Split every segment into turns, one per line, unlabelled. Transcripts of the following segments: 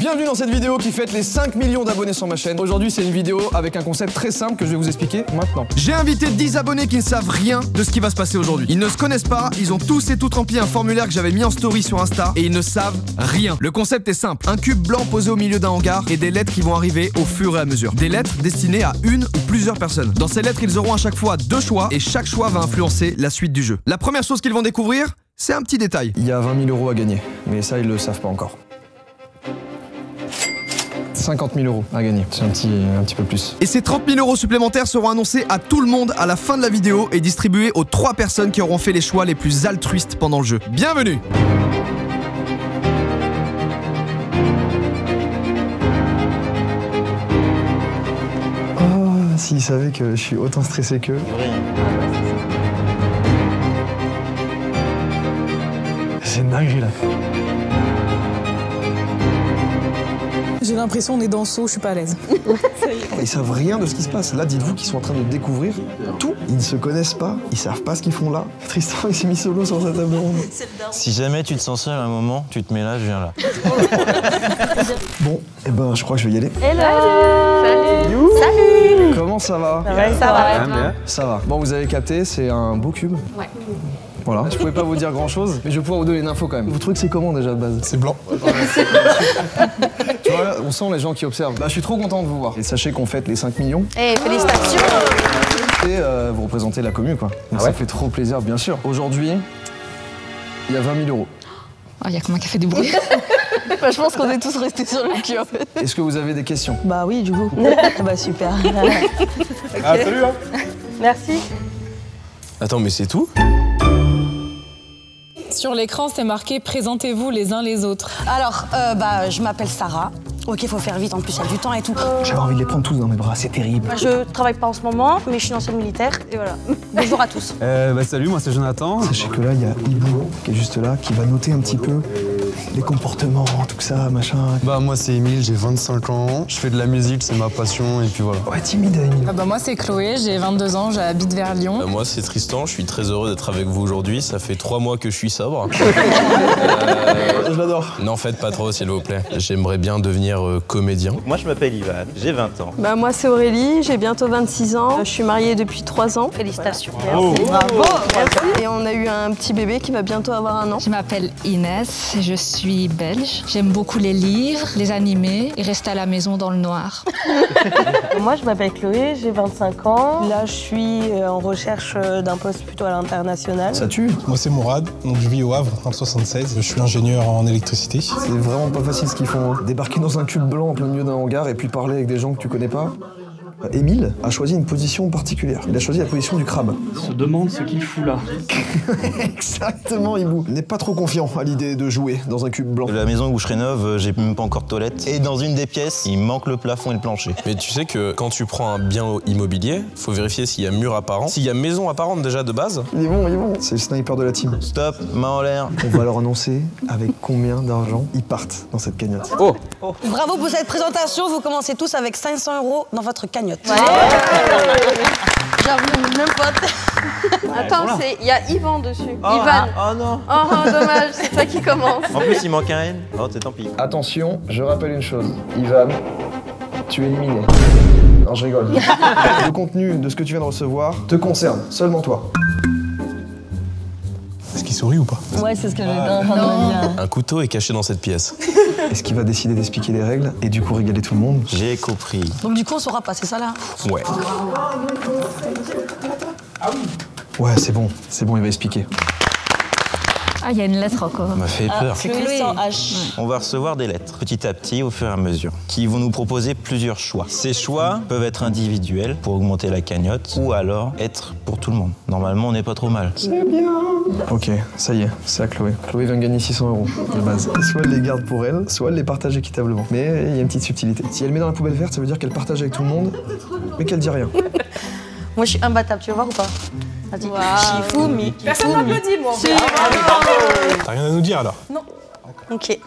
Bienvenue dans cette vidéo qui fête les 5 millions d'abonnés sur ma chaîne. Aujourd'hui, c'est une vidéo avec un concept très simple que je vais vous expliquer maintenant. J'ai invité 10 abonnés qui ne savent rien de ce qui va se passer aujourd'hui. Ils ne se connaissent pas, ils ont tous et toutes rempli un formulaire que j'avais mis en story sur Insta et ils ne savent rien. Le concept est simple, un cube blanc posé au milieu d'un hangar et des lettres qui vont arriver au fur et à mesure. Des lettres destinées à une ou plusieurs personnes. Dans ces lettres, ils auront à chaque fois 2 choix et chaque choix va influencer la suite du jeu. La première chose qu'ils vont découvrir, c'est un petit détail. Il y a 20 000 € à gagner, mais ça ils le savent pas encore. 50 000 € à gagner, c'est un petit peu plus. Et ces 30 000 € supplémentaires seront annoncés à tout le monde à la fin de la vidéo et distribués aux 3 personnes qui auront fait les choix les plus altruistes pendant le jeu. Bienvenue! Oh, s'ils savaient que je suis autant stressé qu'eux. C'est une dinguerie là.
J'ai l'impression qu'on est dans le saut, je suis pas à l'aise.
Ils savent rien de ce qui se passe. Là, dites-vous qu'ils sont en train de découvrir tout. Ils ne se connaissent pas, ils savent pas ce qu'ils font là. Tristan, il s'est mis solo sur sa table ronde.
Si jamais tu te sens seul à un moment, tu te mets là, je viens là.
Bon, eh ben, je crois que je vais y aller.
Hello. Salut. Salut.
Comment ça va?
Ça va.
Ça va. Bon, vous avez capté, c'est un beau cube.
Ouais.
Voilà, je pouvais pas vous dire grand chose, mais je vais pouvoir vous donner une info quand même. Vous trouvez que c'est comment déjà de base? C'est blanc. Tu vois, on sent les gens qui observent. Bah, je suis trop content de vous voir. Et sachez qu'on fête les 5 millions.
Eh, félicitations.
Et vous représentez la commune, quoi. Donc ça fait trop plaisir, bien sûr. Aujourd'hui, il y a 20 000 €.
Oh, il y a comment qui a fait du bruit?
Bah, je pense qu'on est tous restés sur le cul en fait.
Est-ce que vous avez des questions?
Bah oui, du coup. Bah super.
Ah, salut, hein.
Merci.
Attends, mais c'est tout?
Sur l'écran, c'est marqué « Présentez-vous les uns les autres ».
Alors, bah, je m'appelle Sarah. Ok, faut faire vite, en plus il y a du temps et tout.
J'avais envie de les prendre tous dans mes bras, c'est terrible.
Je travaille pas en ce moment, mais je suis ancienne militaire, et voilà. Bonjour à tous.
Salut, moi c'est Jonathan.
Sachez que là, il y a Ibu qui est juste là, qui va noter un petit peu les comportements, tout ça, machin.
Bah moi c'est Emile, j'ai 25 ans, je fais de la musique, c'est ma passion et puis voilà.
Ouais, timide, Emile.
Ah bah moi c'est Chloé, j'ai 22 ans, j'habite vers Lyon.
Moi c'est Tristan, je suis très heureux d'être avec vous aujourd'hui. Ça fait 3 mois que je suis sobre.
Je l'adore.
N'en faites pas trop s'il vous plaît. J'aimerais bien devenir comédien.
Moi je m'appelle Ivan, j'ai 20 ans.
Bah moi c'est Aurélie, j'ai bientôt 26 ans, je suis mariée depuis 3 ans.
Félicitations.
Merci.
Bravo.
Merci. Et on a eu un petit bébé qui va bientôt avoir 1 an.
Je m'appelle Inès, je suis belge. J'aime beaucoup les livres, les animés et rester à la maison dans le noir.
Moi, je m'appelle Chloé, j'ai 25 ans. Là, je suis en recherche d'un poste plutôt à l'international.
Ça tue.
Moi, c'est Mourad, donc je vis au Havre, en 76. Je suis ingénieur en électricité.
C'est vraiment pas facile ce qu'ils font. Débarquer dans un cube blanc en plein milieu d'un hangar et puis parler avec des gens que tu connais pas. Émile a choisi une position particulière. Il a choisi la position du crabe.
Il se demande ce qu'il fout là.
Exactement, Ibou. N'est pas trop confiant à l'idée de jouer dans un cube blanc.
La maison où je rénove, j'ai même pas encore de toilette. Et dans une des pièces, il manque le plafond et le plancher.
Mais tu sais que quand tu prends un bien immobilier, faut vérifier s'il y a mur apparent. S'il y a maison apparente déjà de base.
Il est bon, il est bon. C'est le sniper de la team.
Stop, main en l'air.
On va leur annoncer avec combien d'argent ils partent dans cette cagnotte.
Oh.
Bravo pour cette présentation, vous commencez tous avec 500 € dans votre cagnotte.
Ouais.
Bienvenue, même pote.
Attends, il y a Yvan dessus.
Oh,
Ivan.
Oh non.
Oh dommage, c'est toi qui commence.
En plus, il manque un N. Oh, c'est tant pis.
Attention, je rappelle une chose. Ivan, tu es éliminé. Non, je rigole. Le contenu de ce que tu viens de recevoir te concerne, seulement toi.
Est-ce qu'il sourit ou pas?
Ouais, c'est ce que j'ai en train de dire.
Un couteau est caché dans cette pièce.
Est-ce qu'il va décider d'expliquer les règles et du coup régaler tout le monde?
J'ai compris.
Donc du coup, on saura pas, c'est ça là?
Ouais.
Ouais, c'est bon, il va expliquer.
Ah, il y a une lettre encore.
Ça m'a fait peur.
C'est Chloé sans H.
On va recevoir des lettres, petit à petit, au fur et à mesure, qui vont nous proposer plusieurs choix. Ces choix peuvent être individuels pour augmenter la cagnotte, ou alors être pour tout le monde. Normalement, on n'est pas trop mal.
C'est bien. Ok, ça y est, c'est à Chloé. Chloé vient de gagner 600 € de base. Soit elle les garde pour elle, soit elle les partage équitablement. Mais il y a une petite subtilité. Si elle met dans la poubelle verte, ça veut dire qu'elle partage avec tout le monde, mais qu'elle dit rien.
Moi, je suis imbattable, tu veux voir ou pas? Vas-y. Shifumi.
Personne m'applaudit, moi.
T'as rien à nous dire alors?
Ok.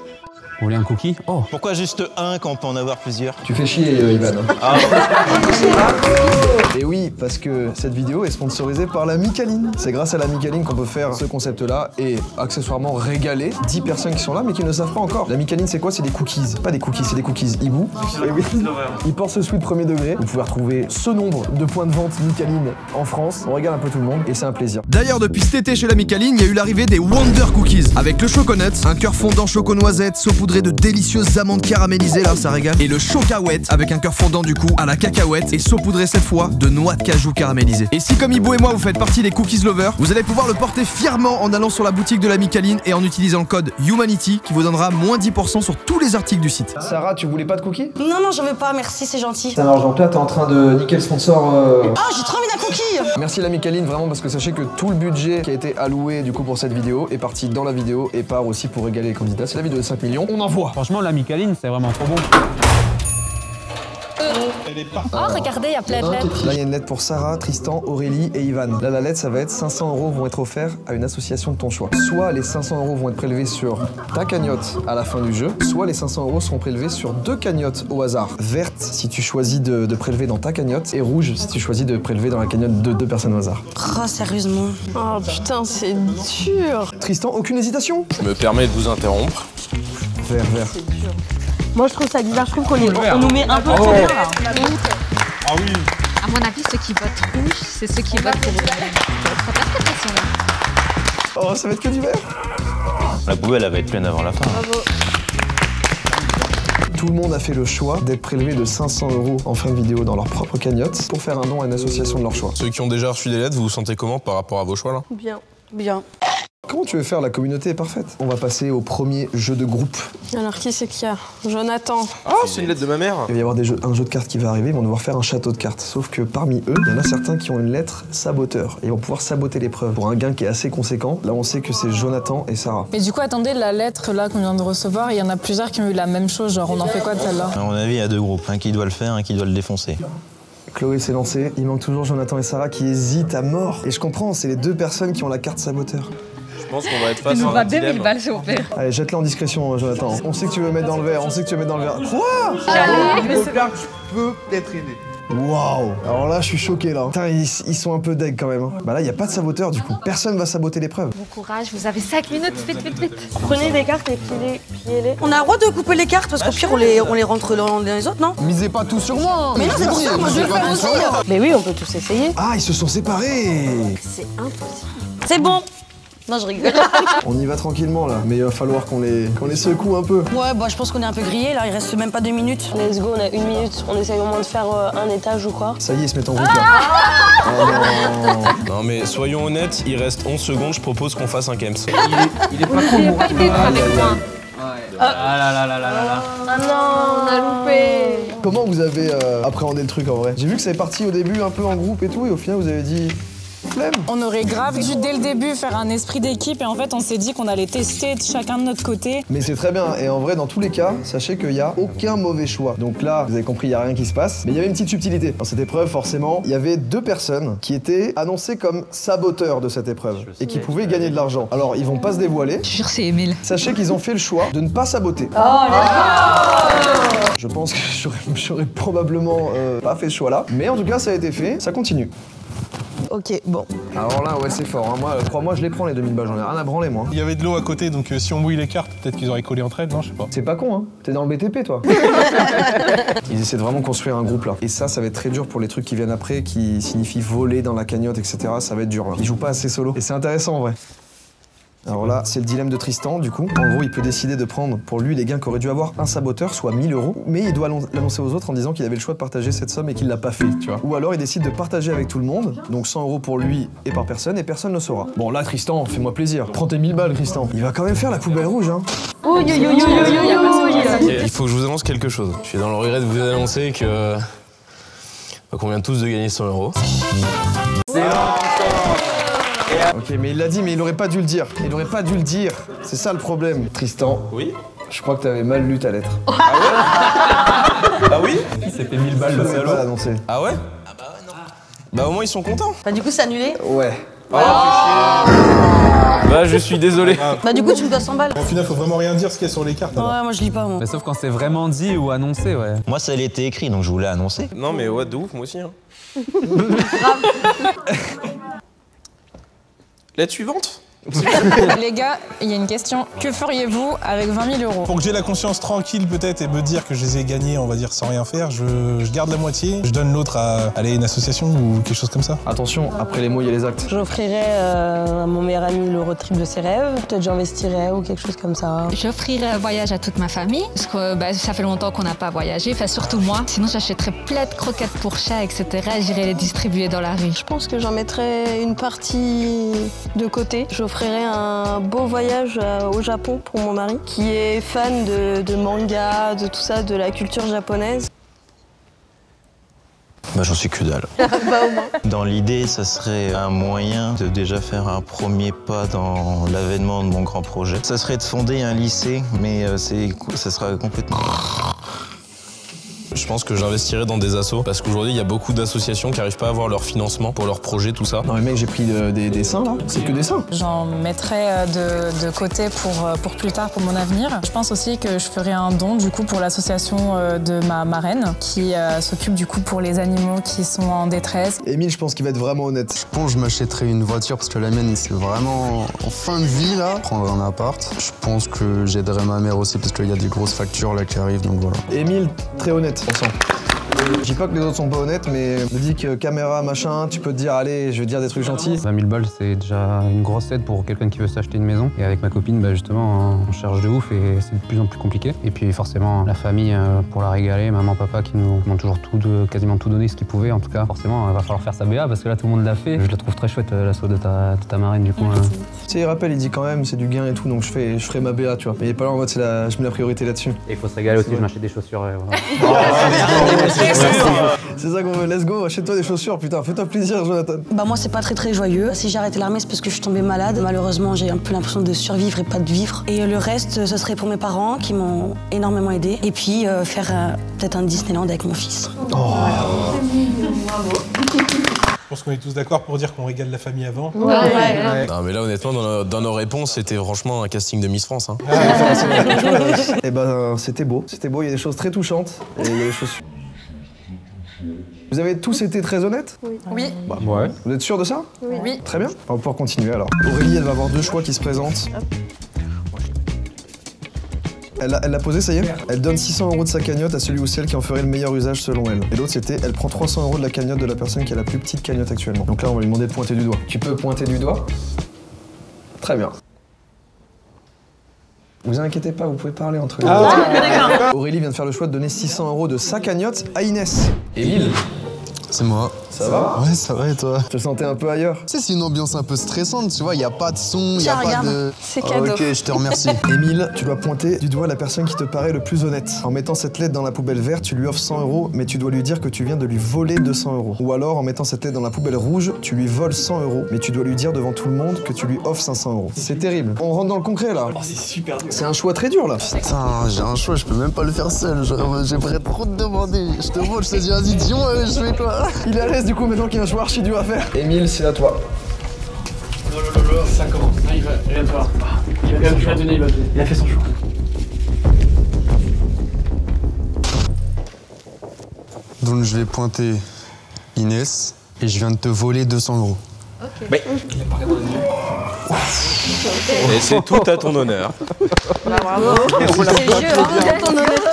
Vous voulez un cookie? Oh.
Pourquoi juste un quand on peut en avoir plusieurs?
Tu fais chier, Ivan. Et oui, parce que cette vidéo est sponsorisée par la Micaline. C'est grâce à la Micaline qu'on peut faire ce concept-là et accessoirement régaler 10 personnes qui sont là mais qui ne le savent pas encore. La Micaline, c'est quoi? C'est des cookies. Pas des cookies, c'est des cookies hibou. Et oui, ils portent ce sweat premier degré. Vous pouvez retrouver ce nombre de points de vente Micaline en France. On régale un peu tout le monde et c'est un plaisir. D'ailleurs, depuis cet été chez la Micaline, il y a eu l'arrivée des Wonder Cookies avec le choconut, un cœur fondant choco-noisette saupoudré de délicieuses amandes caramélisées, là ça régale, et le chocahuète avec un cœur fondant du coup à la cacahuète et saupoudré cette fois de noix de cajou caramélisées. Et si comme Ibo et moi vous faites partie des cookies lovers, vous allez pouvoir le porter fièrement en allant sur la boutique de la Micaline et en utilisant le code Humanity qui vous donnera moins 10% sur tous les articles du site. Sarah, tu voulais pas de cookies?
Non, non, j'en veux pas, merci, c'est gentil.
Ça marche, donc là t'es en train de niquer le sponsor.
Ah, j'ai trop envie d'un cookie.
Merci la Micaline vraiment parce que sachez que tout le budget qui a été alloué du coup pour cette vidéo est parti dans la vidéo et part aussi pour régaler les candidats. C'est la vidéo de 5 millions, on envoie.
Franchement, la Micaline, c'est vraiment trop bon.
Oh, regardez, il y a plein de lettres.
Là, il y a une lettre pour Sarah, Tristan, Aurélie et Ivan. Là, la lettre, ça va être 500 € vont être offerts à une association de ton choix. Soit les 500 € vont être prélevés sur ta cagnotte à la fin du jeu, soit les 500 € seront prélevés sur 2 cagnottes au hasard. Verte si tu choisis de prélever dans ta cagnotte et rouge si tu choisis de prélever dans la cagnotte de 2 personnes au hasard.
Oh, sérieusement.
Oh putain, c'est dur.
Tristan, aucune hésitation?
Je me permets de vous interrompre.
Vert, vert.
Moi, je trouve ça bizarre. Je trouve qu'on nous met un peu de vert.
Ah oui. À mon avis, ceux qui votent rouge, c'est ceux qui votent pour là.
Oh, ça va être que du vert.
La poubelle, elle va être pleine avant la fin.
Bravo.
Tout le monde a fait le choix d'être prélevé de 500 € en fin de vidéo dans leur propre cagnotte pour faire un don à une association de leur choix.
Ceux qui ont déjà reçu des lettres, vous vous sentez comment par rapport à vos choix là?
Bien.
Bien.
Comment tu veux faire? La communauté est parfaite. On va passer au premier jeu de groupe.
Alors, qui c'est qu'il y a? Jonathan.
Oh, c'est une lettre de ma mère.
Il va y avoir un jeu de cartes qui va arriver, ils vont devoir faire un château de cartes. Sauf que parmi eux, il y en a certains qui ont une lettre saboteur. Et ils vont pouvoir saboter l'épreuve pour un gain qui est assez conséquent. Là, on sait que c'est Jonathan et Sarah.
Mais du coup, attendez, la lettre là qu'on vient de recevoir, il y en a plusieurs qui ont eu la même chose. Genre, on en fait quoi de celle-là?
À mon avis, il y a 2 groupes. Un qui doit le faire, un qui doit le défoncer.
Chloé s'est lancée. Il manque toujours Jonathan et Sarah qui hésitent à mort. Et je comprends, c'est les 2 personnes qui ont la carte saboteur.
Je pense qu'on va être face à un dilemme.
balles, s'il vous plaît.
Allez, jette-la en discrétion, Jonathan. On sait que tu veux mettre dans le verre, on sait que tu veux mettre dans le verre. Quoi?
Je peux peut-être aider.
Waouh! Alors là, je suis choqué là. Putain, ils sont un peu deg quand même. Bah là, il n'y a pas de saboteur du coup. Personne va saboter l'épreuve.
Bon courage, vous avez 5 minutes, vite, vite, vite.
Prenez des cartes et pliez-les.
On a le droit de couper les cartes parce qu'au pire, on les rentre dans les autres, non?
Misez pas tout sur moi. Hein.
Mais non, c'est pour ça, moi je vais le faire aussi.
Mais oui, on peut tous essayer.
Ah, ils se sont séparés.
C'est impossible.
C'est bon. Non, je rigole.
On y va tranquillement là, mais il va falloir qu'on les secoue un peu.
Ouais, bah je pense qu'on est un peu grillé là, il reste même pas 2 minutes.
Let's go, on a 1 minute. On essaye au moins de faire un étage ou quoi.
Ça y est, ils se mettent en route là. Oh non.
Non mais soyons honnêtes, il reste 11 secondes, je propose qu'on fasse un Kems.
Il est pas trop bon.
Ah là là là là là là.
Ah non, on a loupé.
Comment vous avez appréhendé le truc en vrai? J'ai vu que ça est parti au début un peu en groupe et tout, et au final vous avez dit... Flemme.
On aurait grave dû dès le début faire un esprit d'équipe et en fait on s'est dit qu'on allait tester chacun de notre côté.
Mais c'est très bien, et en vrai dans tous les cas, sachez qu'il n'y a aucun mauvais choix. Donc là, vous avez compris, il n'y a rien qui se passe, mais il y avait une petite subtilité. Dans cette épreuve, forcément, il y avait 2 personnes qui étaient annoncées comme saboteurs de cette épreuve et qui pouvaient gagner de l'argent. Alors ils vont pas se dévoiler.
Je jure, c'est Emile.
Sachez qu'ils ont fait le choix de ne pas saboter.
Oh là.
Je pense que j'aurais probablement pas fait ce choix-là, mais en tout cas ça a été fait, ça continue.
Ok, bon.
Alors là, ouais, c'est fort. Hein. Moi, crois-moi, je les prends les 2000 balles, j'en ai rien à branler, moi.
Il y avait de l'eau à côté, donc si on mouille les cartes, peut-être qu'ils auraient collé entre elles, non, je sais pas.
C'est pas con, hein. T'es dans le BTP, toi. Ils essaient de vraiment construire un groupe, là. Et ça va être très dur pour les trucs qui viennent après, qui signifient voler dans la cagnotte, etc. Ça va être dur, là. Ils jouent pas assez solo. Et c'est intéressant, en vrai. Alors là, c'est le dilemme de Tristan, du coup. En gros, il peut décider de prendre pour lui les gains qu'aurait dû avoir un saboteur, soit 1000 €, mais il doit l'annoncer aux autres en disant qu'il avait le choix de partager cette somme et qu'il l'a pas fait, tu vois. Ou alors il décide de partager avec tout le monde, donc 100 € pour lui et par personne, et personne ne saura. Bon là, Tristan, fais-moi plaisir. Prends tes 1000 balles, Tristan. Il va quand même faire la poubelle rouge, hein.
Il faut que je vous annonce quelque chose. Je suis dans le regret de vous annoncer que... qu'on vient tous de gagner 100 €.
Ok, mais il l'a dit, mais il aurait pas dû le dire. Il aurait pas dû le dire. C'est ça le problème. Tristan.
Oui.
Je crois que t'avais mal lu ta lettre.
Ah ouais? Ah oui?
Il s'est fait 1000 balles le salaud.
Pas annoncé.
Ah ouais? Bah au moins ils sont contents.
Bah du coup c'est annulé?
Ouais.
Bah, je suis désolé.
Bah, du coup, tu me dois 100 balles.
Au final, faut vraiment rien dire ce qu'il y a sur les cartes.
Ouais, moi je lis pas, moi.
Mais sauf quand c'est vraiment dit ou annoncé, ouais.
Moi, ça a été écrit, donc je voulais annoncer.
Non, mais ouais, de ouf, moi aussi. Hein. Lettre suivante.
Les gars, il y a une question. Que feriez-vous avec 20 000 euros?
Pour que j'ai la conscience tranquille peut-être et me dire que je les ai gagnés, on va dire, sans rien faire, je garde la moitié, je donne l'autre à une association ou quelque chose comme ça.
Attention, après les mots, il y a les actes.
J'offrirais à mon meilleur ami le road trip de ses rêves. Peut-être j'investirais ou quelque chose comme ça.
J'offrirais un voyage à toute ma famille, parce que ça fait longtemps qu'on n'a pas voyagé, enfin surtout moi. Sinon, j'achèterais plein de croquettes pour chat, etc. J'irais les distribuer dans la rue.
Je pense que j'en mettrais une partie de côté. J'offrirais un beau voyage au Japon pour mon mari, qui est fan de manga, de tout ça, de la culture japonaise.
Bah, j'en sais que dalle.
Bah, au moins.
Dans l'idée, ça serait un moyen de déjà faire un premier pas dans l'avènement de mon grand projet. Ça serait de fonder un lycée, mais ça sera complètement...
Je pense que j'investirais dans des assos parce qu'aujourd'hui, il y a beaucoup d'associations qui n'arrivent pas à avoir leur financement pour leurs projets, tout ça.
Non mais mec, j'ai pris des dessins là, c'est que des dessins.
J'en mettrais de côté pour plus tard, pour mon avenir. Je pense aussi que je ferais un don du coup pour l'association de ma marraine qui s'occupe du coup pour les animaux qui sont en détresse.
Émile, je pense qu'il va être vraiment honnête.
Je pense que je m'achèterais une voiture parce que la mienne, c'est vraiment en fin de vie là. Prendre un appart. Je pense que j'aiderais ma mère aussi parce qu'il y a des grosses factures là qui arrivent, donc voilà.
Émile, très honnête. Je dis pas que les autres sont pas honnêtes, mais je me dis que caméra, machin, tu peux te dire, allez, je vais te dire des trucs gentils.
20 000 balles, c'est déjà une grosse aide pour quelqu'un qui veut s'acheter une maison. Et avec ma copine, bah, justement, on cherche de ouf et c'est de plus en plus compliqué. Et puis forcément, la famille, pour la régaler, maman, papa qui nous ont toujours quasiment tout donné ce qu'ils pouvaient. En tout cas, forcément, il va falloir faire sa BA parce que là, tout le monde l'a fait. Je la trouve très chouette, l'assaut de ta marraine, du coup.
Tu sais, il rappelle, il dit quand même, c'est du gain et tout, donc je ferai ma BA, tu vois. Mais il est pas là en mode, je mets la priorité là-dessus.
Et il faut se régaler aussi, je m'achète des chaussures.
C'est ça qu'on veut, let's go, achète-toi des chaussures, putain, fais-toi plaisir, Jonathan.
Bah moi c'est pas très joyeux. Si j'ai arrêté l'armée c'est parce que je suis tombée malade. Malheureusement j'ai un peu l'impression de survivre et pas de vivre. Et le reste ce serait pour mes parents qui m'ont énormément aidé. Et puis faire peut-être un Disneyland avec mon fils.
Je pense qu'on est tous d'accord pour dire qu'on régale la famille avant.
Ouais. Non mais là honnêtement dans nos réponses c'était franchement un casting de Miss France. Hein.
Et ben c'était beau, il y a des choses très touchantes et il y a des choses... Vous avez tous été très honnêtes?
Oui.
Bah, ouais. Vous êtes sûr de ça?
Oui.
Très bien, on va pouvoir continuer alors. Aurélie, elle va avoir deux choix qui se présentent. Elle l'a posé, ça y est. Elle donne 600 € de sa cagnotte à celui ou celle qui en ferait le meilleur usage selon elle. Et l'autre, c'était, elle prend 300 € de la cagnotte de la personne qui a la plus petite cagnotte actuellement. Donc là, on va lui demander de pointer du doigt. Tu peux pointer du doigt? Très bien. Vous inquiétez pas, vous pouvez parler entre vous. Aurélie vient de faire le choix de donner 600 € de sa cagnotte à Inès. Émile.
C'est moi.
Ça va?
Ouais, ça va et toi?
Je te sentais un peu ailleurs.
Tu sais, c'est une ambiance un peu stressante, tu vois, il n'y a pas de son, il n'y a pas de...
C'est cadeau.
Ok, je te remercie.
Émile, tu dois pointer du doigt la personne qui te paraît le plus honnête. En mettant cette lettre dans la poubelle verte, tu lui offres 100 €, mais tu dois lui dire que tu viens de lui voler 200 €. Ou alors, en mettant cette lettre dans la poubelle rouge, tu lui voles 100 €, mais tu dois lui dire devant tout le monde que tu lui offres 500 €. C'est terrible. On rentre dans le concret, là.
Oh, c'est super dur.
C'est un choix très dur, là.
Putain, j'ai un choix, je peux même pas le faire seul. J'aimerais trop te demander. Je te vole, je te dis, vas-y, dis-moi, je fais quoi?
Il est à l'aise, du coup, maintenant qu'il y a un choix archi dur à faire. Émile, c'est à toi.
Ça commence. Ah, il va falloir. Il a fait son choix.
Donc je vais pointer Inès et je viens de te voler 200 €.
Ok. Oui. Et c'est tout à ton honneur.
Bravo.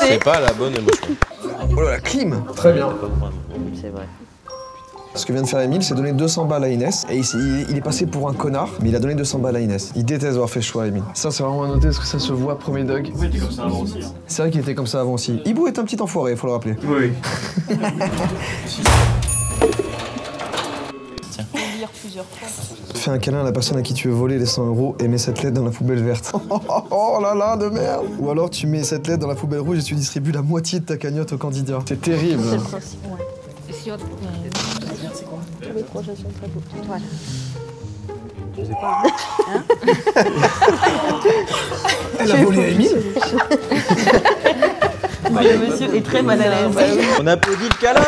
C'est pas la bonne émotion.
Oh là, la clim. Très bien.
C'est vrai.
Ce que vient de faire Émile, c'est donner 200 balles à Inès. Et il est passé pour un connard, mais il a donné 200 balles à Inès. Il déteste avoir fait ce choix, Émile. Ça, c'est vraiment à noter parce que ça se voit, premier Doug.
Il était comme ça avant aussi. Hein.
C'est vrai qu'il était comme ça avant aussi. Hibou est un petit enfoiré, il faut le rappeler.
Oui.
Fais un câlin à la personne à qui tu veux voler les 100 € et mets cette lettre dans la poubelle verte. Oh là là, de merde. Ou alors tu mets cette lettre dans la poubelle rouge et tu distribues la moitié de ta cagnotte au candidat. C'est terrible.
C'est le principe, ouais. Les projets sont très beaux. Voilà.
Je sais pas. Elle a volé à Émile.
Le monsieur est très mal à l'aise.
On applaudit le câlin.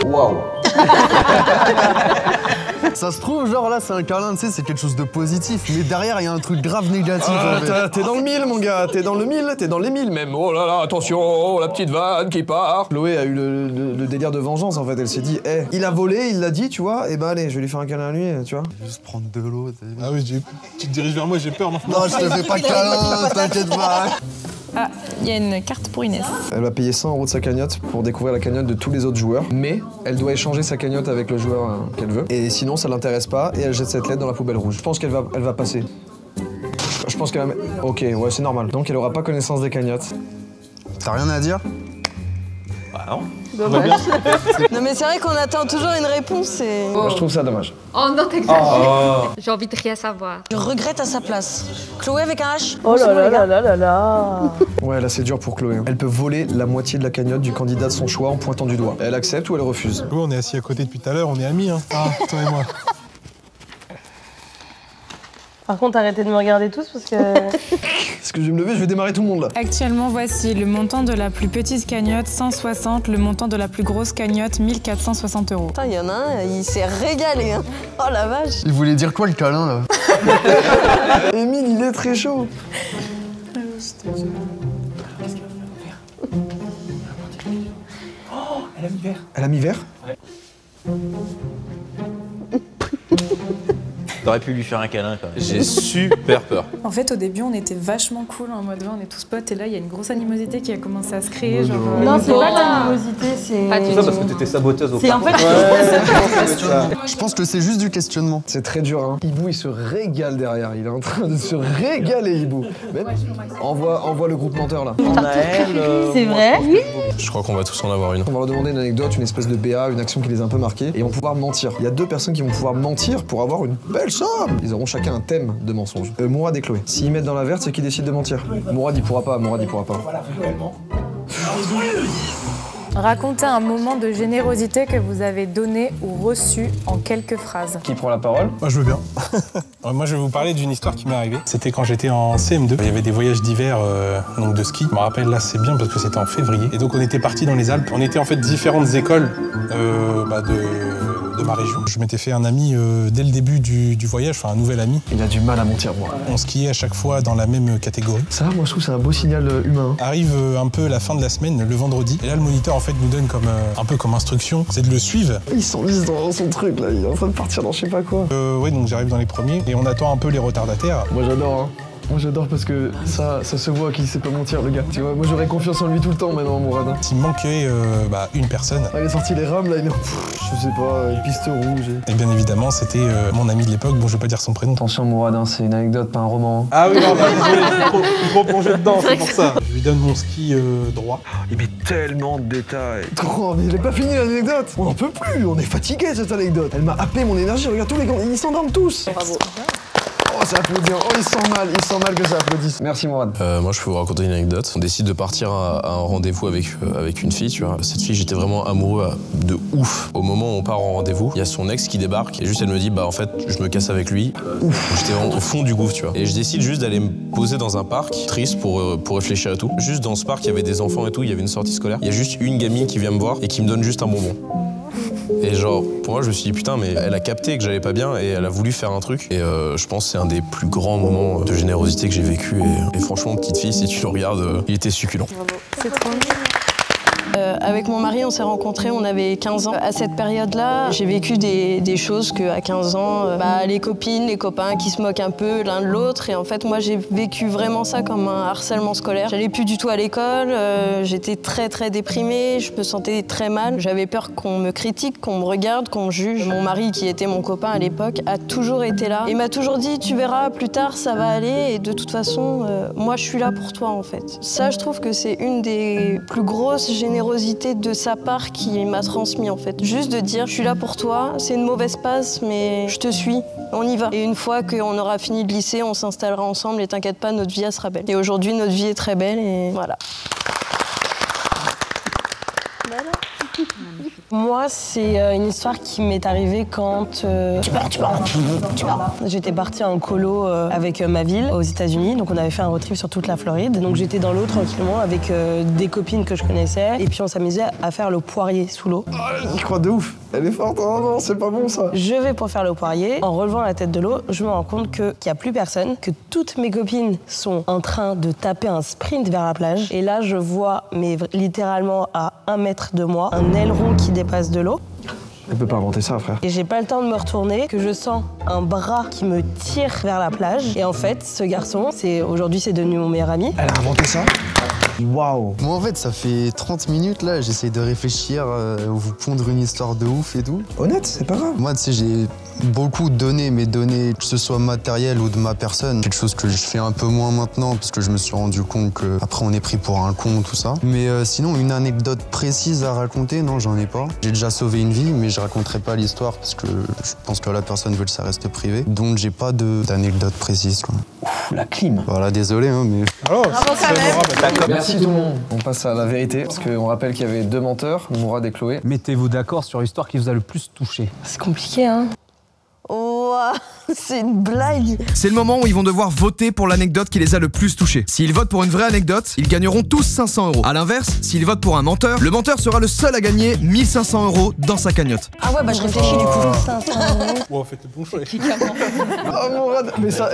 Waouh.
Ça se trouve, genre là, c'est un câlin, tu sais, c'est quelque chose de positif. Mais derrière, il y a un truc grave négatif.
T'es dans le mille, mon gars. T'es dans le mille, t'es dans les mille même. Oh là là, attention, oh, la petite vanne qui part. Chloé a eu le délire de vengeance, en fait. Elle s'est dit, il a volé, il l'a dit, tu vois. Et bah allez, je vais lui faire un câlin à lui, tu vois.
Juste prendre de l'eau.
Ah oui, tu te diriges vers moi, j'ai peur, non?
Non, je te fais pas de câlin, t'inquiète pas.
Ah, il y a une carte pour Inès.
Elle va payer 100 € de sa cagnotte pour découvrir la cagnotte de tous les autres joueurs. Mais elle doit échanger sa cagnotte avec le joueur qu'elle veut. Et sinon, ça l'intéresse pas et elle jette cette lettre dans la poubelle rouge. Je pense qu'elle va passer. Je pense qu'elle va... Ok, ouais, c'est normal. Donc elle aura pas connaissance des cagnottes.
T'as rien à dire?
Bah non.
Dommage. Non mais c'est vrai qu'on attend toujours une réponse et...
Moi, je trouve ça dommage.
Oh non, t'exagères. J'ai envie de rien savoir.
Je regrette à sa place. Chloé avec un H.
Oh là là là là là là.
Ouais, là c'est dur pour Chloé. Elle peut voler la moitié de la cagnotte du candidat de son choix en pointant du doigt. Elle accepte ou elle refuse?
Chloé, on est assis à côté depuis tout à l'heure, on est amis, hein. Ah, toi et moi.
Par contre, arrêtez de me regarder tous parce que...
Est-ce que je vais me lever? Je vais démarrer tout le monde là.
Actuellement, voici le montant de la plus petite cagnotte, 160, le montant de la plus grosse cagnotte, 1460 €.
Putain, il y en a un, il s'est régalé, hein. Oh la vache.
Il voulait dire quoi le câlin là?
Émile, il est très chaud.
Oh, elle a mis vert.
Elle a mis vert?
T'aurais pu lui faire un câlin quand même.
J'ai super peur.
En fait, au début, on était vachement cool en mode on est tous potes et là, il y a une grosse animosité qui a commencé à se créer. Genre,
Non, c'est pas l'animosité, c'est...
Pas du
C'est ça parce que t'étais saboteuse au
C'est en fait...
Je pense que c'est juste du questionnement.
C'est très dur, hein. Hibou, il se régale derrière. Il est en train de se régaler, Hibou. Mais envoie le groupe menteur là.
C'est vrai? Oui.
Je crois qu'on va tous en avoir une.
On va leur demander une anecdote, une espèce de BA, une action qui les a un peu marqués, et ils vont pouvoir mentir. Il y a 2 personnes qui vont pouvoir mentir pour avoir une belle somme. Ils auront chacun un thème de mensonge. Mourad et Chloé. S'ils mettent dans la verte, c'est qui décide de mentir. Mourad, il pourra pas.
Voilà, réellement.
Racontez un moment de générosité que vous avez donné ou reçu en quelques phrases.
Qui prend la parole?
Moi, je veux bien. Moi, je vais vous parler d'une histoire qui m'est arrivée. C'était quand j'étais en CM2. Il y avait des voyages d'hiver, donc de ski. Je me rappelle, là, c'est bien parce que c'était en février. Et donc, on était partis dans les Alpes. On était en fait différentes écoles de ma région. Je m'étais fait un ami dès le début du voyage, enfin un nouvel ami.
Il a du mal à mentir, moi.
On skiait à chaque fois dans la même catégorie.
Ça, moi, je trouve que c'est un beau signal humain.
Arrive un peu la fin de la semaine, le vendredi. Et là, le moniteur, en fait, nous donne un peu comme instruction, c'est de le suivre.
Ils s'enlisent dans son truc, là. Il est en train de partir dans je sais pas quoi.
Ouais, donc j'arrive dans les premiers et on attend un peu les retardataires.
Moi, j'adore, hein. Moi j'adore parce que ça se voit qu'il sait pas mentir le gars. Tu vois, moi j'aurais confiance en lui tout le temps maintenant, Mourad.
S'il manquait une personne.
Ah, il est sorti les rames là, il est je sais pas, une piste rouge.
Et bien évidemment, c'était mon ami de l'époque, bon je vais pas dire son prénom.
Attention Mourad, hein, c'est une anecdote, pas un roman.
Ah oui, non, désolé, je suis trop plongé dedans, c'est pour ça. Je lui donne mon ski droit.
Il met tellement de détails. Trop, mais il est pas fini l'anecdote. On en peut plus, on est fatigué cette anecdote. Elle m'a happé mon énergie, regarde tous les gars, ils s'endorment tous.
Bravo.
Oh, ça applaudit. Oh, il sent mal que ça applaudisse. Merci, Mourad.
Moi, je peux vous raconter une anecdote. On décide de partir à un rendez-vous avec une fille, tu vois. Cette fille, j'étais vraiment amoureux de ouf. Au moment où on part en rendez-vous, il y a son ex qui débarque et juste elle me dit, bah en fait, je me casse avec lui. J'étais vraiment au fond du gouffre, tu vois. Et je décide juste d'aller me poser dans un parc, triste pour réfléchir et tout. Juste dans ce parc, il y avait des enfants et tout, il y avait une sortie scolaire. Il y a juste une gamine qui vient me voir et qui me donne juste un bonbon. Et genre, pour moi, je me suis dit, putain, mais elle a capté que j'allais pas bien et elle a voulu faire un truc. Et je pense que c'est un des plus grands moments de générosité que j'ai vécu. Et franchement, petite fille, si tu le regardes, il était succulent.
C'est trop mignon. Avec mon mari, on s'est rencontrés, on avait 15 ans. À cette période-là, j'ai vécu des choses qu'à 15 ans, les copines, les copains qui se moquent un peu l'un de l'autre. Et en fait, moi, j'ai vécu vraiment ça comme un harcèlement scolaire. J'allais plus du tout à l'école, j'étais très très déprimée, je me sentais très mal. J'avais peur qu'on me critique, qu'on me regarde, qu'on me juge. Mon mari, qui était mon copain à l'époque, a toujours été là. Et m'a toujours dit, tu verras, plus tard, ça va aller. Et de toute façon, moi, je suis là pour toi, en fait. Ça, je trouve que c'est une des plus grosses générosités de sa part qui m'a transmis en fait. Juste de dire, je suis là pour toi, c'est une mauvaise passe, mais je te suis, on y va. Et une fois qu'on aura fini le lycée, on s'installera ensemble et t'inquiète pas, notre vie, elle sera belle. Et aujourd'hui, notre vie est très belle et voilà.
Moi, c'est une histoire qui m'est arrivée quand j'étais partie en colo avec ma ville aux États-Unis. Donc on avait fait un road trip sur toute la Floride. Donc j'étais dans l'eau tranquillement avec des copines que je connaissais. Et puis on s'amusait à faire le poirier sous l'eau.
Je crois de ouf. Elle est forte. Oh non, c'est pas bon ça.
Je vais pour faire le poirier. En relevant la tête de l'eau, je me rends compte qu'il n'y a plus personne, que toutes mes copines sont en train de taper un sprint vers la plage. Et là, je vois, mais littéralement à 1 mètre de moi, un aileron qui dépasse de l'eau.
Elle peut pas inventer ça, frère.
Et j'ai pas le temps de me retourner, que je sens un bras qui me tire vers la plage. Et en fait, ce garçon, aujourd'hui, c'est devenu mon meilleur ami.
Elle a inventé ça? Waouh.
Moi en fait ça fait 30 minutes là, j'essaye de réfléchir, vous pondre une histoire de ouf et tout.
Honnête, c'est pas grave.
Moi tu sais j'ai beaucoup donné mes données, que ce soit matériel ou de ma personne. Quelque chose que je fais un peu moins maintenant parce que je me suis rendu compte que après on est pris pour un con tout ça. Mais sinon une anecdote précise à raconter, non j'en ai pas. J'ai déjà sauvé une vie mais je raconterai pas l'histoire parce que je pense que la personne veut que ça reste privé. Donc j'ai pas d'anecdote précise quoi.
Ouf, la clim.
Voilà désolé hein mais...
Oh,
bravo quand même.
Merci tout le monde. On passe à la vérité, parce qu'on rappelle qu'il y avait 2 menteurs, Mourad et Chloé.
Mettez-vous d'accord sur l'histoire qui vous a le plus touché.
C'est compliqué, hein. Ouah, c'est une blague.
C'est le moment où ils vont devoir voter pour l'anecdote qui les a le plus touchés. S'ils votent pour une vraie anecdote, ils gagneront tous 500 €. A l'inverse, s'ils votent pour un menteur, le menteur sera le seul à gagner 1500 € dans sa cagnotte.
Ah ouais, bah je réfléchis du coup.
500 €.
Wow, faites le bon choix.
Oh Mourad, mais ça,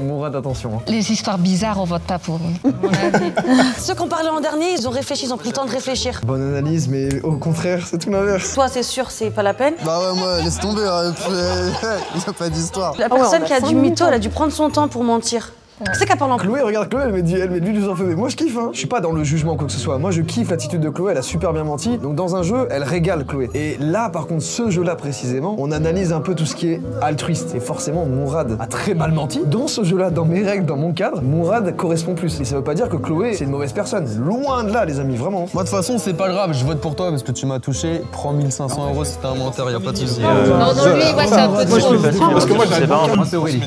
Mourad, attention. Hein.
Les histoires bizarres, on vote pas pour eux, mon avis.
Ceux qui ont parlé en dernier, ils ont réfléchi, ils ont pris le temps de réfléchir.
Bonne analyse, mais au contraire, c'est tout l'inverse.
Toi, c'est sûr, c'est pas la peine.
Bah ouais moi laisse tomber, il n'y a pas d'histoire.
La personne qui a du mytho, elle a dû prendre son temps pour mentir. C'est qu'elle parle en
Chloé, regarde Chloé, elle met de l'huile sur le feu. Mais moi je kiffe, hein. Je suis pas dans le jugement quoi que ce soit. Moi je kiffe l'attitude de Chloé, elle a super bien menti. Donc dans un jeu, elle régale Chloé. Et là par contre, ce jeu-là précisément, on analyse un peu tout ce qui est altruiste. Et forcément, Mourad a très mal menti. Dans ce jeu-là, dans mes règles, dans mon cadre, Mourad correspond plus. Et ça veut pas dire que Chloé, c'est une mauvaise personne. Loin de là, les amis, vraiment.
Moi de toute façon c'est pas grave, je vote pour toi parce que tu m'as touché. Prends 1500 € si t'as un menteur, y a pas de soucis.
Non, lui, c'est un peu trop.
Parce que moi, j'avais pas
Moi c'est Aurélie.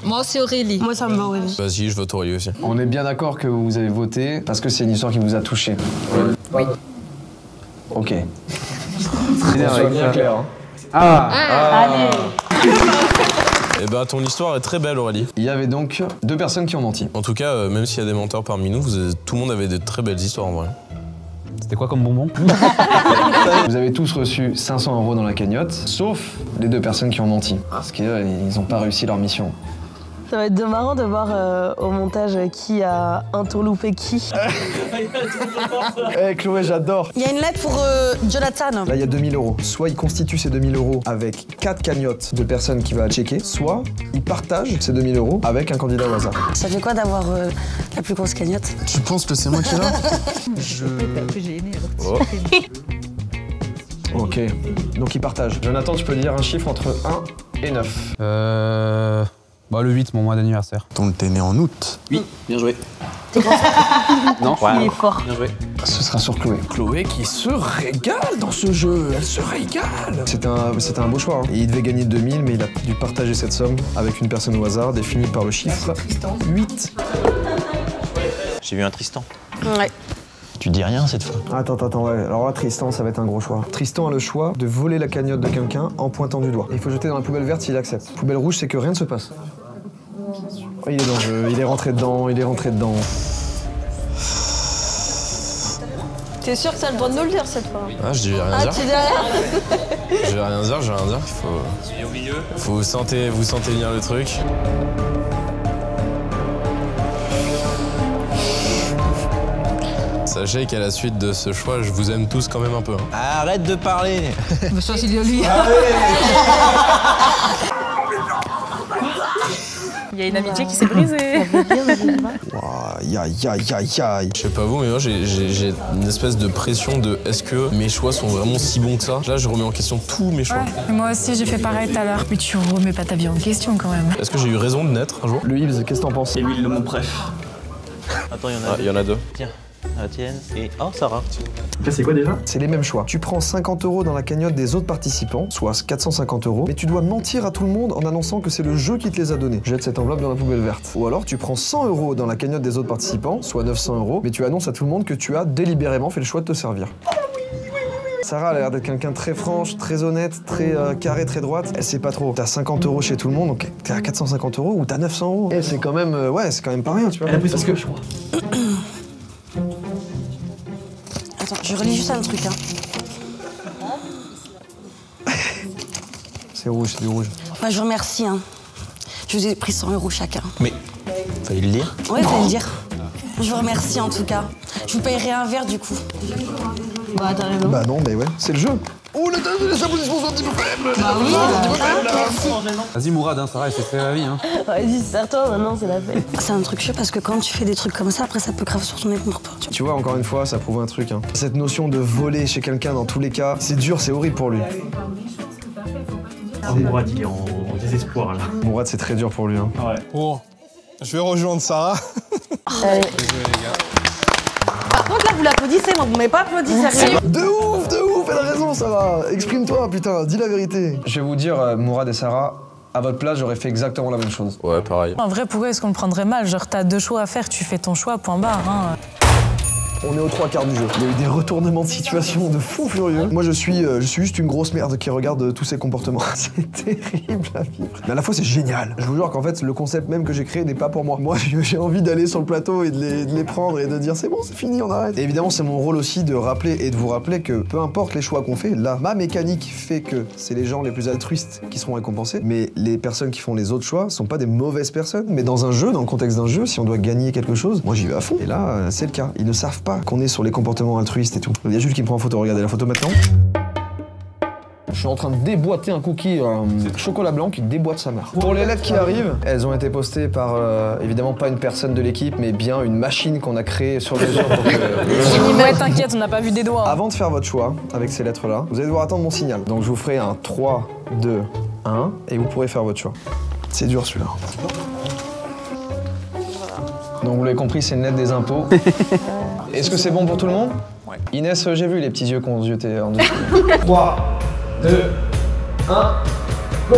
Moi, c'est Aurélie.
Moi, ça me va, Aurélie.
Vas-y, je vote Aurélie aussi.
On est bien d'accord que vous avez voté parce que c'est une histoire qui vous a touché.
Oui.
Ok.
Soit
bien clair. Hein.
Allez.
Eh ben, ton histoire est très belle, Aurélie.
Il y avait donc 2 personnes qui ont menti.
En tout cas, même s'il y a des menteurs parmi nous, tout le monde avait de très belles histoires en vrai.
C'était quoi comme bonbon?
Vous avez tous reçu 500 € dans la cagnotte, sauf les 2 personnes qui ont menti. Parce qu'ils n'ont pas réussi leur mission.
Ça va être marrant de voir au montage qui a interloupé qui.
Eh Chloé, j'adore.
Il y a une lettre pour Jonathan.
Là, il y a 2000 €. Soit il constitue ces 2000 € avec 4 cagnottes de personnes qu'il va checker, soit il partage ces 2000 € avec un candidat au hasard.
Ça fait quoi d'avoir la plus grosse cagnotte?
Tu penses que c'est moi qui l'ai?
Oh.
Ok, donc il partage. Jonathan, tu peux dire un chiffre entre 1 et 9.
Bah le 8, mon mois d'anniversaire.
Donc t'es né en août.
Oui, bien joué.
Non,
Il est fort.
Bien joué.
Ce sera sur Chloé. Chloé qui se régale dans ce jeu, elle se régale. C'était un beau choix. Hein. Et il devait gagner 2000, mais il a dû partager cette somme avec une personne au hasard, définie par le chiffre 8.
J'ai vu un Tristan.
Ouais.
Tu dis rien cette fois?
Attends, ouais. Alors là, Tristan, ça va être un gros choix. Tristan a le choix de voler la cagnotte de quelqu'un en pointant du doigt. Il faut jeter dans la poubelle verte s'il accepte. Poubelle rouge, c'est que rien ne se passe. Oh, il est dans le jeu, il est rentré dedans.
T'es sûr que t'as le droit de nous le dire cette fois?
Ah, je vais rien
Ah,
dire.
tu dis rien?
Je vais rien dire. Il faut... Vous sentez venir le truc. Sachez qu'à la suite de ce choix, je vous aime tous quand même un peu. Hein.
Arrête de parler.
Mais ça, c'est lui.
Il y a une amitié qui s'est brisée.
Aïe.
Je sais pas vous, mais moi j'ai une espèce de pression de est-ce que mes choix sont vraiment si bons que ça? Là, je remets en question tous mes choix.
Ouais. Moi aussi, j'ai fait pareil tout à l'heure. Mais tu remets pas ta vie en question quand même.
Est-ce que j'ai eu raison de naître un jour?
Le Ibs, qu'est-ce que t'en penses?
C'est l'huile de mon préf.
Attends, il y en a 2. Tiens, la tienne et... Oh, Sarah.
Ça, c'est quoi déjà?
C'est les mêmes choix. Tu prends 50 € dans la cagnotte des autres participants, soit 450 €, mais tu dois mentir à tout le monde en annonçant que c'est le jeu qui te les a donnés. Jette cette enveloppe dans la poubelle verte. Ou alors tu prends 100 € dans la cagnotte des autres participants, soit 900 €, mais tu annonces à tout le monde que tu as délibérément fait le choix de te servir. Sarah a l'air d'être quelqu'un de très franche, très honnête, très carré, très droite. Elle sait pas trop. T'as 50 € chez tout le monde, donc t'es à 450 € ou t'as 900 €. Et c'est quand même, ouais, c'est quand même pas rien, tu vois.
Elle a pris son je crois.
Attends, je relis juste un truc, hein.
C'est rouge, c'est du rouge.
Ouais, je vous remercie, hein. Je vous ai pris 100 € chacun.
Mais, fallait le dire.
Ouais, fallait le dire. Je vous remercie en tout cas. Je vous payerai un verre du coup.
Bah, t'as raison.
Bah non, mais ouais, c'est le jeu. Oh, les applaudissements sont un petit peu faibles.
Bah oui,
merci.
Vas-y Mourad, hein, Sarah, c'est la vie. Hein.
Vas-y, serre-toi, maintenant c'est la fête.
C'est un truc chaud parce que quand tu fais des trucs comme ça, après ça peut grave sur ton écoute.
Tu vois, encore une fois, ça prouve un truc. Hein. Cette notion de voler chez quelqu'un, dans tous les cas, c'est dur, c'est horrible pour lui.
Mourad, il est en désespoir là.
Mourad, c'est très dur pour lui. Hein.
Ouais. Bon, je vais rejoindre Sarah.
Désolé, les gars. Par contre, là, vous l'applaudissez, moi, vous m'avez pas applaudi, sérieux.
De ouf, elle a raison, Sarah. Exprime-toi, putain, dis la vérité. Je vais vous dire, Mourad et Sarah, à votre place, j'aurais fait exactement la même chose.
Ouais, pareil.
En vrai, pourquoi est-ce qu'on le prendrait mal? Genre, t'as 2 choix à faire, tu fais ton choix, point barre. Hein.
On est aux 3/4 du jeu. Il y a eu des retournements de situation de fou furieux. Moi, je suis juste une grosse merde qui regarde tous ces comportements. C'est terrible à vivre. Mais à la fois, c'est génial. Je vous jure qu'en fait, le concept même que j'ai créé n'est pas pour moi. Moi, j'ai envie d'aller sur le plateau et de les prendre et de dire c'est bon, c'est fini, on arrête. Et évidemment, c'est mon rôle aussi de rappeler et de vous rappeler que peu importe les choix qu'on fait, là, ma mécanique fait que c'est les gens les plus altruistes qui seront récompensés. Mais les personnes qui font les autres choix sont pas des mauvaises personnes. Mais dans un jeu, dans le contexte d'un jeu, si on doit gagner quelque chose, moi, j'y vais à fond. Et là, c'est le cas. Ils ne savent pas qu'on est sur les comportements altruistes et tout. Il y a Jules qui me prend en photo, regardez la photo maintenant. Je suis en train de déboîter un cookie chocolat blanc qui déboîte sa mère. Pour les lettres qui arrivent, elles ont été postées par, évidemment pas une personne de l'équipe, mais bien une machine qu'on a créée sur mesure pour que...
Ouais, t'inquiète, on n'a pas vu des doigts.
Avant de faire votre choix avec ces lettres-là, vous allez devoir attendre mon signal. Donc je vous ferai un 3, 2, 1, et vous pourrez faire votre choix. C'est dur celui-là. Donc vous l'avez compris, c'est une lettre des impôts. Est-ce que c'est bon pour tout le monde? Ouais. Inès, j'ai vu les petits yeux qu'on jetait en dessous. 3, 2, 1, go!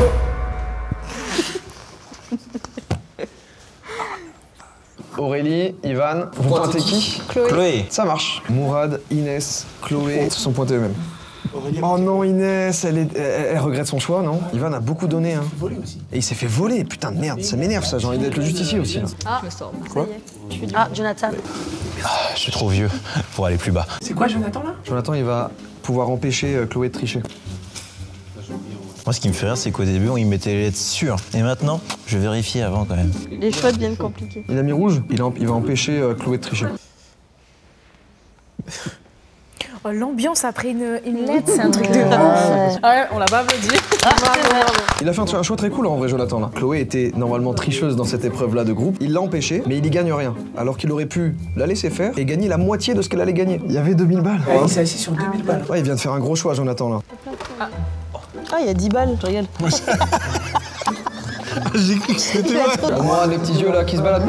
Aurélie, Ivan, vous pointez qui?
Chloé.
Ça marche. Mourad, Inès, Chloé se sont pointés eux-mêmes. Oh non, Inès, elle regrette son choix, non? Ivan a beaucoup donné, hein. Et il s'est fait voler, putain de merde, ça m'énerve ça, j'ai envie d'être le justicier aussi. Là.
Ah,
quoi?
Ah, Jonathan.
Ah, je suis trop vieux pour aller plus bas.
C'est quoi Jonathan là?
Jonathan, il va pouvoir empêcher Chloé de tricher.
Moi, ce qui me fait rire, c'est qu'au début, on y mettait les lettres sûres. Et maintenant, je vérifie avant quand même.
Les choix deviennent compliqués.
Il a mis rouge, il va empêcher Chloé de tricher.
Oh, l'ambiance après une lettre, c'est un truc de ouf.
Ouais, on l'a pas applaudi.
Il a fait un choix très cool en vrai, Jonathan. Là. Chloé était normalement tricheuse dans cette épreuve-là de groupe. Il l'a empêchée, mais il y gagne rien. Alors qu'il aurait pu la laisser faire et gagner la moitié de ce qu'elle allait gagner. Il y avait 2000 balles.
Ouais, il s'est assis sur 2000 balles.
Ouais, il vient de faire un gros choix, Jonathan, là.
Ah, il y a 10 balles, je regarde.
J'ai cru que c'était vrai.
Moi, les petits yeux là qui se baladent.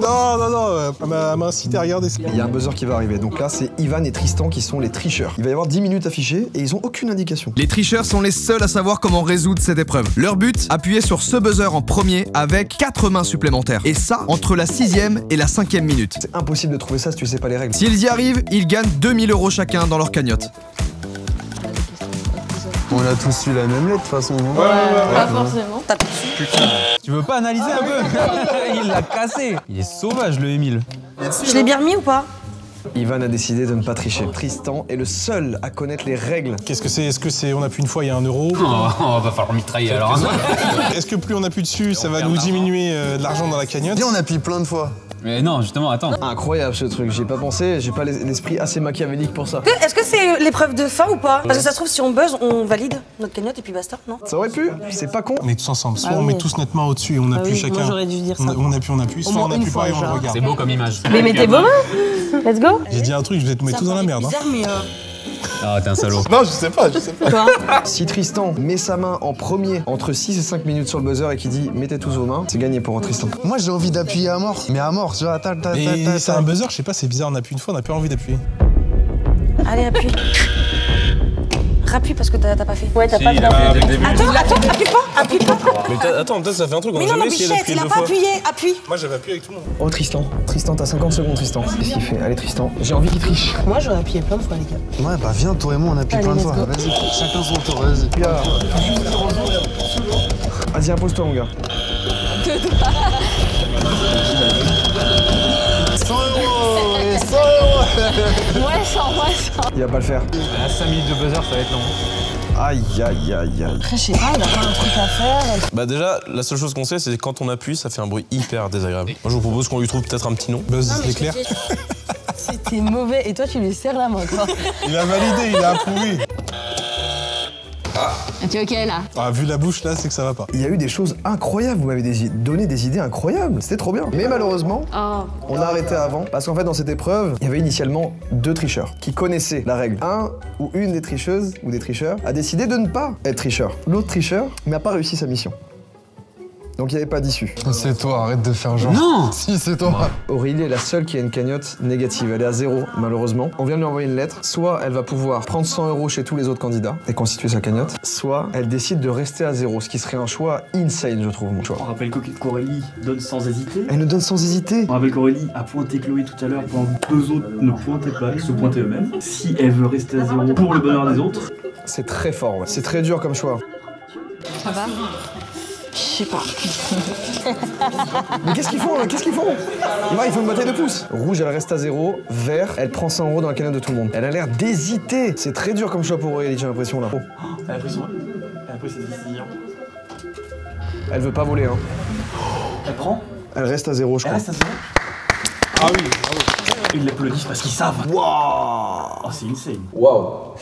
Non, elle m'a incité à regarder.
Il y a un buzzer qui va arriver. Donc là, c'est Ivan et Tristan qui sont les tricheurs. Il va y avoir 10 minutes affichées et ils ont aucune indication. Les tricheurs sont les seuls à savoir comment résoudre cette épreuve. Leur but, appuyer sur ce buzzer en premier avec 4 mains supplémentaires. Et ça, entre la 6e et la 5e minute. C'est impossible de trouver ça si tu sais pas les règles. S'ils y arrivent, ils gagnent 2000 € chacun dans leur cagnotte.
On a tous eu la même lettre de toute façon, non?
Pas forcément.
Putain, tu veux pas analyser un peu? Il l'a cassé. Il est sauvage, le Émile.
Je l'ai bien remis ou pas?
Ivan a décidé de ne pas tricher. Tristan est le seul à connaître les règles.
Qu'est-ce que c'est? Est-ce que c'est on appuie une fois, il y a 1 €?
On va falloir mitrailler alors.
Est-ce que plus on appuie dessus, ça va nous diminuer de l'argent dans la cagnotte?
Et on appuie plein de fois.
Mais non, justement, attends.
Incroyable ce truc, j'y ai pas pensé, j'ai pas l'esprit assez machiavélique pour ça.
Est-ce que c'est l'épreuve de fin ou pas? Parce que ça se trouve, si on buzz, on valide notre cagnotte et puis basta, non?
Ça aurait pu, c'est pas con.
On est tous ensemble, soit on met tous notre main au-dessus et on appuie chacun.
Moi j'aurais dû dire ça.
On appuie, soit on appuie pas et on le regarde.
C'est beau comme image.
Mais mettez vos mains. Let's go.
J'ai dit un truc, je vais te mettre tous dans la merde.
Bizarre, mais
Ah, t'es un salaud.
Non, je sais pas.
Si Tristan met sa main en premier entre 6 et 5 minutes sur le buzzer et qu'il dit mettez tous vos mains, c'est gagné pour Tristan.
Moi j'ai envie d'appuyer à mort, mais à mort, tu vois,
Et c'est un buzzer, je sais pas, c'est bizarre, on appuie une fois, on a plus envie d'appuyer.
allez, appuie. Rappuie parce que t'as pas fait.
Ouais, t'as pas de
Attends, appuie pas.
Mais attends, peut-être ça fait un truc, on
Mais
a
non,
jamais essayé
Bichette,
d'appuyer
il a
deux
pas
fois.
appuyé, appuie.
Moi, j'avais appuyé avec tout le monde.
Oh, Tristan. Tristan, t'as 50 secondes, Tristan. Qu'est-ce qu'il fait? Allez, Tristan. J'ai envie qu'il triche.
Moi, j'aurais appuyé plein de fois, les gars.
Ouais, bah viens, toi et moi, on appuie
Allez,
plein de
let's
fois.
go.
Vas-y, chacun son tour, vas-y.
Gars. Vas-y, impose-toi, mon gars.
100 € et 100 €.
Moi, ça.
Il va pas le faire.
À 5 minutes de buzzer, ça va être long.
Aïe, aïe, aïe, aïe.
Après, je sais pas, on a pas un truc à faire.
Bah déjà, la seule chose qu'on sait, c'est que quand on appuie, ça fait un bruit hyper désagréable. Moi, je vous propose qu'on lui trouve peut-être un petit nom.
Buzz l'éclair.
C'était mauvais. Et toi, tu lui serres la main, quoi.
Il a validé, il a approuvé.
Tu es ok là?
Ah, vu la bouche là, c'est que ça va pas.
Il y a eu des choses incroyables, vous m'avez donné des idées incroyables, c'était trop bien. Mais malheureusement, on a arrêté avant, parce qu'en fait dans cette épreuve, il y avait initialement 2 tricheurs qui connaissaient la règle. Un ou une des tricheuses ou des tricheurs a décidé de ne pas être tricheur. L'autre tricheur n'a pas réussi sa mission. Donc il n'y avait pas d'issue.
C'est toi, arrête de faire genre.
Non.
Si, c'est toi.
Aurélie est la seule qui a une cagnotte négative. Elle est à 0, malheureusement. On vient de lui envoyer une lettre. Soit elle va pouvoir prendre 100 € chez tous les autres candidats et constituer sa cagnotte, soit elle décide de rester à 0, ce qui serait un choix insane, je trouve, mon choix.
On rappelle qu'Aurélie donne sans hésiter.
Elle nous donne sans hésiter.
On rappelle qu'Aurélie a pointé Chloé tout à l'heure pendant que 2 autres ne pointaient pas, ils se pointaient eux-mêmes. Si elle veut rester à 0 pour le bonheur des autres,
c'est très fort, ouais. C'est très dur comme choix.
Ça va? Je sais pas.
Mais qu'est-ce qu'ils font là? Qu'est-ce qu'ils font? Ils font une bataille de pouces. Rouge, elle reste à 0. Vert, elle prend 100 € dans la cagnotte de tout le monde. Elle a l'air d'hésiter. C'est très dur comme choix pour Aurélie, j'ai l'impression là. Oh.
elle a pris ses décisions.
Elle veut pas voler, hein.
Elle prend?
Elle reste à 0, je
Elle
crois.
reste à 0?
Ah oui, bravo.
Ils l'applaudissent parce qu'ils savent.
Waouh!
Oh, c'est insane.
Waouh!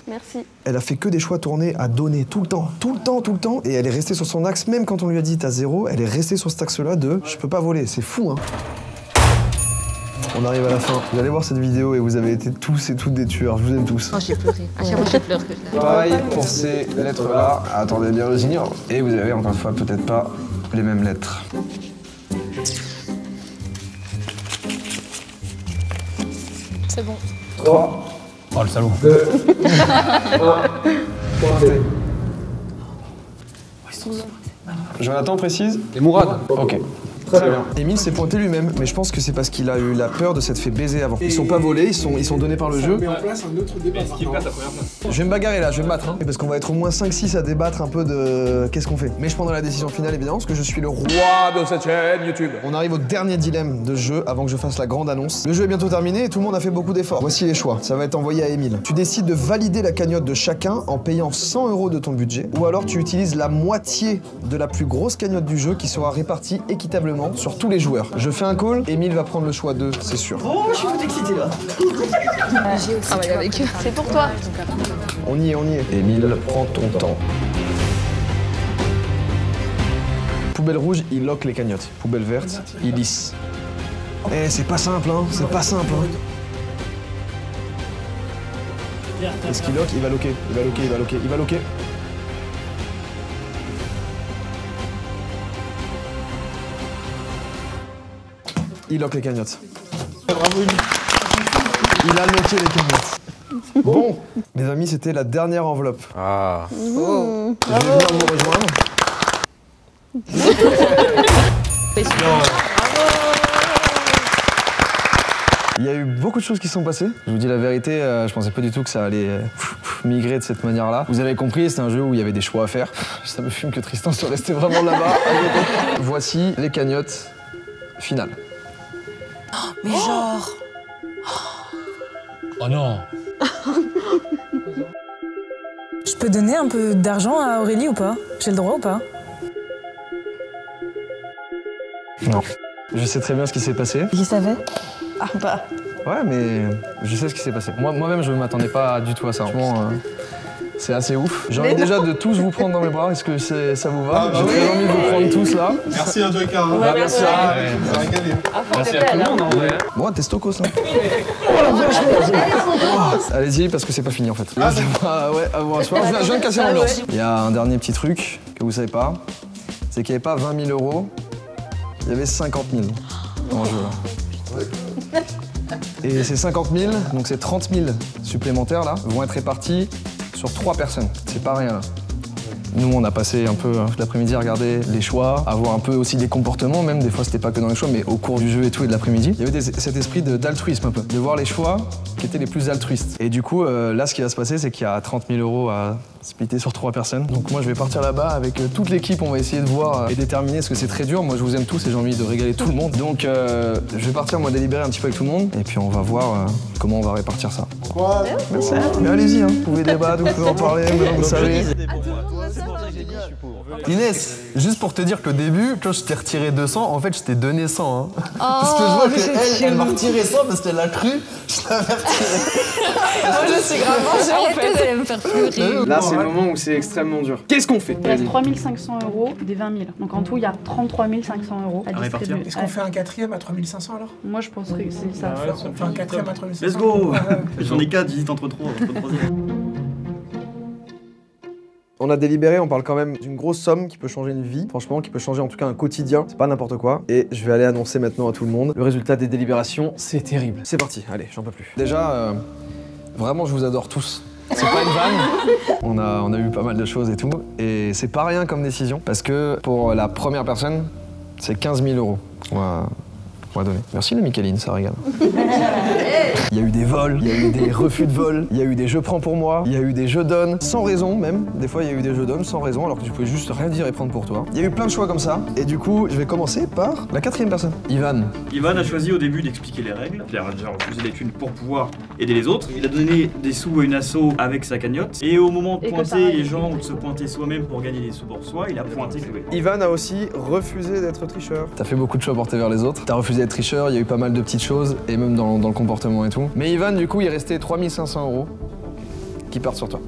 Merci.
Elle a fait que des choix tournés à donner tout le temps, tout le temps, tout le temps. Et elle est restée sur son axe, même quand on lui a dit t'as 0, elle est restée sur cet axe-là de je peux pas voler. C'est fou, hein. On arrive à la fin. Vous allez voir cette vidéo et vous avez été tous et toutes des tueurs. Je vous aime tous.
Oh, j'ai pleuré. À chaque fois, je pleure.
Pareil pour ces lettres-là. Attendez bien le junior. Et vous avez encore une fois peut-être pas les mêmes lettres.
C'est bon.
3.
Oh le salaud.
2. 1. Jonathan précise?
Et Mourad.
Ok. Très bien. Émile s'est pointé lui-même, mais je pense que c'est parce qu'il a eu la peur de s'être fait baiser avant. Ils sont pas volés, ils sont donnés par le jeu.
Mais en place un autre débat.
Est-ce qu'il perd sa première place?
Je vais me bagarrer là, je vais me battre. Hein. Parce qu'on va être au moins 5-6 à débattre un peu de qu'est-ce qu'on fait. Mais je prendrai la décision finale évidemment, parce que je suis le roi de cette chaîne YouTube. On arrive au dernier dilemme de jeu avant que je fasse la grande annonce. Le jeu est bientôt terminé et tout le monde a fait beaucoup d'efforts. Voici les choix. Ça va être envoyé à Émile. Tu décides de valider la cagnotte de chacun en payant 100 € de ton budget, ou alors tu utilises la moitié de la plus grosse cagnotte du jeu qui sera répartie équitablement sur tous les joueurs. Je fais un call, Émile va prendre le choix 2, c'est sûr.
Oh, je suis tout excité là.
J'ai aussi travaillé avec eux.
C'est pour toi.
On y est, on y est. Émile, prends ton temps. Poubelle rouge, il lock les cagnottes. Poubelle verte, il lisse. Eh, c'est pas simple, hein. C'est pas simple, hein. Est-ce qu'il lock? Il va locker. Il va locker, il va locker, il va locker. Il lock les cagnottes.
Bravo, Émile.
Il a locké les cagnottes. Bon, mes amis, c'était la dernière enveloppe.
Ah.
Oh. Je vais venir vous rejoindre. Il y a eu beaucoup de choses qui sont passées. Je vous dis la vérité, je pensais pas du tout que ça allait migrer de cette manière-là. Vous avez compris, c'est un jeu où il y avait des choix à faire. Ça me fume que Tristan soit resté vraiment là-bas. Voici les cagnottes finales.
Mais genre...
Oh non.
Je peux donner un peu d'argent à Aurélie ou pas? J'ai le droit ou pas?
Non. Je sais très bien ce qui s'est passé.
Qui savait? Ah bah.
Ouais, mais je sais ce qui s'est passé. Moi-même, je ne m'attendais pas du tout à ça. Franchement, c'est assez ouf. J'ai envie déjà de tous vous prendre dans mes bras. Est-ce que ça vous va? J'ai très envie de vous prendre tous là.
Merci, Joker.
Ouais, merci.
Ça a régalé.
Merci à tout le monde en vrai.
Moi, t'es stokos, hein. Allez-y, parce que c'est pas fini en fait. Ouais, à vous rasseoir. Je viens de casser l'ambiance. Il y a un dernier petit truc que vous savez pas. C'est qu'il n'y avait pas 20 000 €. Il y avait 50 000 en jeu là. Et ces 50 000, donc ces 30 000 supplémentaires là, vont être répartis sur 3 personnes. C'est pas rien là. Nous, on a passé un peu l'après-midi à regarder les choix, à voir un peu aussi les comportements, même des fois c'était pas que dans les choix, mais au cours du jeu et tout et de l'après-midi. Il y avait cet esprit d'altruisme un peu, de voir les choix qui étaient les plus altruistes. Et du coup, là, ce qui va se passer, c'est qu'il y a 30 000 € à splitter sur 3 personnes. Donc moi, je vais partir là-bas avec toute l'équipe, on va essayer de voir et déterminer, parce que c'est très dur. Moi, je vous aime tous et j'ai envie de régaler tout le monde. Donc je vais partir, moi, délibérer un petit peu avec tout le monde, et puis on va voir comment on va répartir ça.
Quoi?
Merci. Mais allez-y, hein. Vous pouvez débattre, vous pouvez en parler, maintenant vous savez.
Inès, juste pour te dire qu'au début, quand je t'ai retiré 200, en fait, je t'ai donné 100. Hein. Parce que je vois qu'elle m'a retiré 100 parce qu'elle l'a cru, je l'avais retiré.
Moi, je suis grave mangée en fait. Vous allez me faire pleurer.
Là, c'est le moment où c'est extrêmement dur. Qu'est-ce qu'on fait?
Il reste 3 500 € des 20 000. Donc en tout, il y a 33 500 € à distribuer.
Est-ce qu'on fait un 4e à 3 500 alors?
Moi, je penserais que c'est ça.
On fait un 4e à 3 500.
Let's go. J'en ai 4, j'hésite entre 3.
On a délibéré, on parle quand même d'une grosse somme qui peut changer une vie, franchement, qui peut changer en tout cas un quotidien, c'est pas n'importe quoi. Et je vais aller annoncer maintenant à tout le monde le résultat des délibérations. C'est terrible. C'est parti, allez, j'en peux plus. Déjà, vraiment, je vous adore tous. C'est pas une vanne. On a eu pas mal de choses et tout. Et c'est pas rien comme décision, parce que pour la première personne, c'est 15 000 €. On va donner. Merci la Michaeline, ça régale. Il y a eu des vols, il y a eu des refus de vol, il y a eu des je prends pour moi, il y a eu des je donne, sans raison même. Des fois, il y a eu des je donne sans raison, alors que tu pouvais juste rien dire et prendre pour toi. Il y a eu plein de choix comme ça. Et du coup, je vais commencer par la 4e personne. Ivan.
Ivan a choisi au début d'expliquer les règles. Il a déjà refusé les thunes pour pouvoir aider les autres. Il a donné des sous à une asso avec sa cagnotte. Et au moment de pointer les gens ou de se pointer soi-même pour gagner des sous pour soi, il a pointé Chloé.
Ivan a aussi refusé d'être tricheur. T'as fait beaucoup de choix portés vers les autres. T'as refusé d'être tricheur, il y a eu pas mal de petites choses, et même dans le comportement et tout. Mais Ivan, du coup, il restait 3 500 € qui partent sur toi.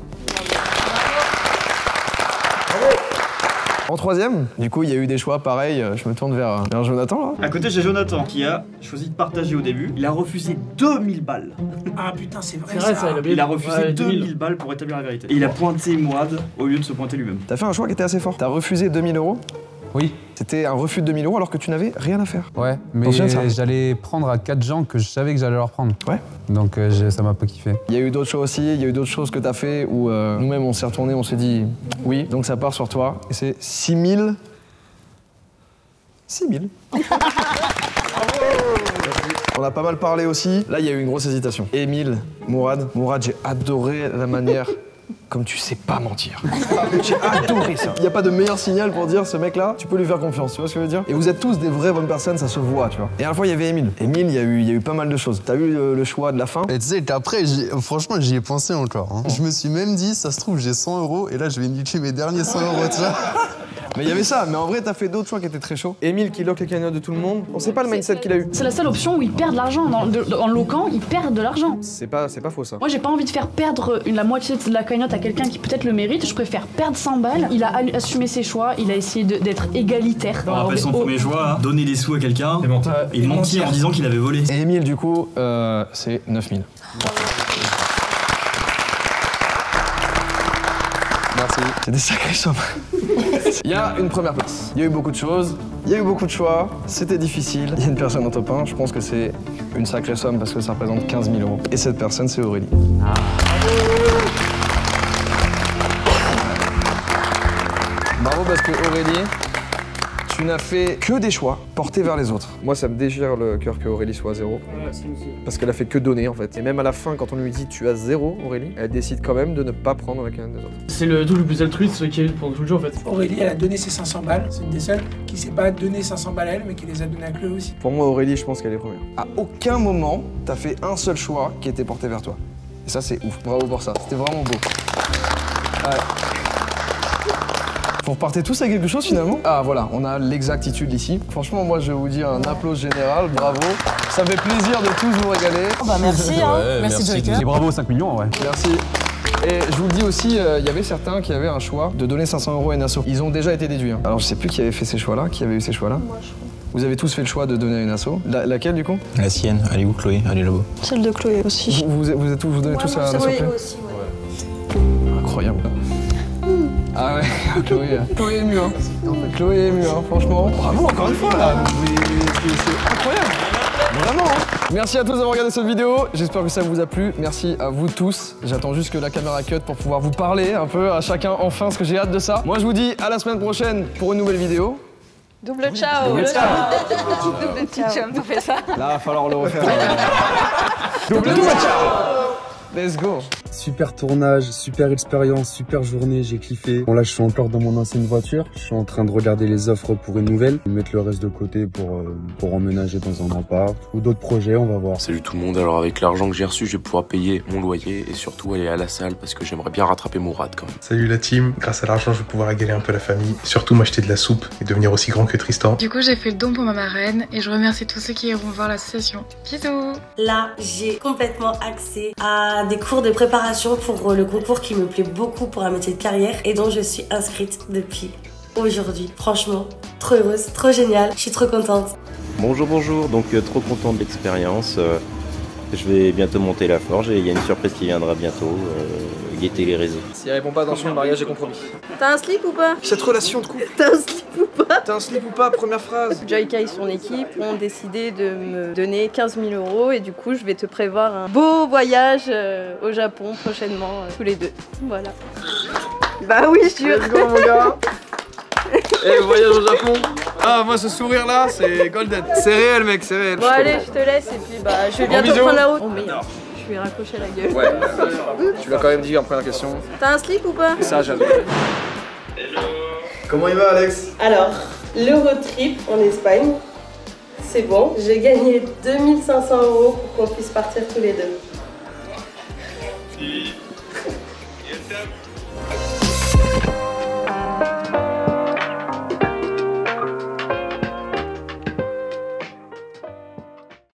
En 3e, du coup, il y a eu des choix pareils. Je me tourne vers Jonathan, là.
À côté, j'ai Jonathan qui a choisi de partager au début. Il a refusé 2000 balles.
Ah putain, c'est vrai ça.
Il a refusé 2000 balles pour établir la vérité. Et il a pointé Mourad au lieu de se pointer lui-même.
T'as fait un choix qui était assez fort. T'as refusé 2000 €.
Oui.
C'était un refus de 2000 € alors que tu n'avais rien à faire.
Ouais, mais j'allais prendre à 4 gens que je savais que j'allais leur prendre.
Ouais.
Donc ça m'a pas kiffé.
Il y a eu d'autres choix aussi, il y a eu d'autres choses que t'as fait où nous-mêmes on s'est retournés, on s'est dit oui, donc ça part sur toi. Et c'est 6000. 6000. On a pas mal parlé aussi. Là, il y a eu une grosse hésitation. Émile, Mourad. Mourad, j'ai adoré la manière comme tu sais pas mentir. J'ai adoré ça. Il n'y a pas de meilleur signal pour dire ce mec-là, tu peux lui faire confiance, tu vois ce que je veux dire? Et vous êtes tous des vraies bonnes personnes, ça se voit, tu vois. Et à la fois, il y avait Émile. Émile, il y a eu pas mal de choses. T'as vu le choix de la fin?
Et tu sais qu'après, franchement, j'y ai pensé encore. Hein. Je me suis même dit, ça se trouve, j'ai 100 € et là, je vais niquer mes derniers 100 €, tu vois.
Mais il y avait ça, mais en vrai, t'as fait d'autres choix qui étaient très chauds. Émile qui lock les cagnottes de tout le monde, on sait pas le mindset qu'il a eu.
C'est la seule option où il perd de l'argent. En loquant, il perd de l'argent.
C'est pas faux ça.
Moi, j'ai pas envie de faire perdre la moitié de la cagnotte à quelqu'un qui peut-être le mérite. Je préfère perdre 100 balles. Il a assumé ses choix, il a essayé d'être égalitaire.
On rappelle son premier choix, donner des sous à quelqu'un et mentir en disant qu'il avait volé.
Et Émile, du coup, c'est 9000.
Merci.
C'est des sacrées sommes. Il y a une première place. Il y a eu beaucoup de choses, il y a eu beaucoup de choix, c'était difficile. Il y a une personne en top 1, je pense que c'est une sacrée somme parce que ça représente 15 000 €. Et cette personne, c'est Aurélie. Bravo parce que Aurélie, tu n'as fait que des choix portés vers les autres. Moi, ça me déchire le cœur que Aurélie soit à 0. Parce qu'elle a fait que donner, en fait. Et même à la fin, quand on lui dit tu as 0, Aurélie, elle décide quand même de ne pas prendre la cagnotte des autres.
C'est le truc le plus altruiste qu'il y a eu pendant tout le jeu, en fait.
Aurélie, elle a donné ses 500 balles. C'est une des seules qui s'est pas donné 500 balles à elle, mais qui les a données à Chloé aussi.
Pour moi, Aurélie, je pense qu'elle est première. À aucun moment, t'as fait un seul choix qui était porté vers toi. Et ça, c'est ouf. Bravo pour ça. C'était vraiment beau. Ouais. Vous repartez tous avec quelque chose finalement? Ah voilà, on a l'exactitude ici. Franchement, moi je vais vous dire un applaudissement général, bravo. Ça fait plaisir de tous vous régaler.
Oh bah merci, hein.
Ouais, merci Joker. Et bravo 5 millions en vrai.
Merci. Et je vous le dis aussi, il y avait certains qui avaient un choix de donner 500 € à une asso. Ils ont déjà été déduits. Hein. Alors je sais plus qui avait fait ces choix-là, qui avait eu ces choix-là. Moi, je crois. Vous avez tous fait le choix de donner à une asso. Laquelle du coup?
La sienne. Elle est où Chloé? Elle est là-bas.
Celle de Chloé aussi.
Vous donnez tous à la asso?
Oui, aussi, ouais.
Incroyable. Ah ouais, Chloé est mieux, hein. Chloé est mieux, hein, franchement. Bravo encore une fois là. C'est incroyable. Vraiment, hein. Merci à tous d'avoir regardé cette vidéo. J'espère que ça vous a plu. Merci à vous tous. J'attends juste que la caméra cut pour pouvoir vous parler un peu à chacun enfin, parce que j'ai hâte de ça. Moi, je vous dis à la semaine prochaine pour une nouvelle vidéo.
Double ciao.
Double ciao.
Double ciao. On fait ça.
Là, va falloir le refaire. Double ciao. Let's go.
Super tournage, super expérience, super journée, j'ai kiffé. Bon là je suis encore dans mon ancienne voiture, je suis en train de regarder les offres pour une nouvelle, mettre le reste de côté pour emménager dans un appart ou d'autres projets, on va voir.
Salut tout le monde, alors avec l'argent que j'ai reçu, je vais pouvoir payer mon loyer et surtout aller à la salle parce que j'aimerais bien rattraper Mourad quand même.
Salut la team, grâce à l'argent je vais pouvoir régaler un peu la famille, surtout m'acheter de la soupe et devenir aussi grand que Tristan.
Du coup, j'ai fait le don pour ma marraine et je remercie tous ceux qui iront voir l'association. Bisous.
Là, j'ai complètement accès à des cours de préparation pour le concours qui me plaît beaucoup pour un métier de carrière et dont je suis inscrite depuis aujourd'hui. Franchement, trop heureuse, trop génial, je suis trop contente.
Bonjour, bonjour, donc trop content de l'expérience. Je vais bientôt monter la forge et il y a une surprise qui viendra bientôt. Guettez les réseaux.
S'il répond pas, attention, le mariage est compromis.
T'as un slip ou pas?
Cette relation de couple.
T'as un slip ou pas?
T'as un slip ou pas? Première phrase.
Joyka et son équipe ont décidé de me donner 15 000 € et du coup je vais te prévoir un beau voyage au Japon prochainement, tous les deux. Voilà. Bah oui, je suis.
Let's go mon gars. Et le voyage au Japon. Ah, moi ce sourire là, c'est golden. C'est réel mec, c'est réel.
Bon allez, je te laisse et puis bah je vais bientôt
bisous.
prendre la route. Oh merde, je vais raccrocher la gueule.
Ouais, tu l'as quand même dit en première question.
T'as un slip ou pas?
Ça, j'adore. Comment il va Alex?
Alors, l'Eurotrip en Espagne, c'est bon. J'ai gagné 2500 € pour qu'on puisse partir tous les deux.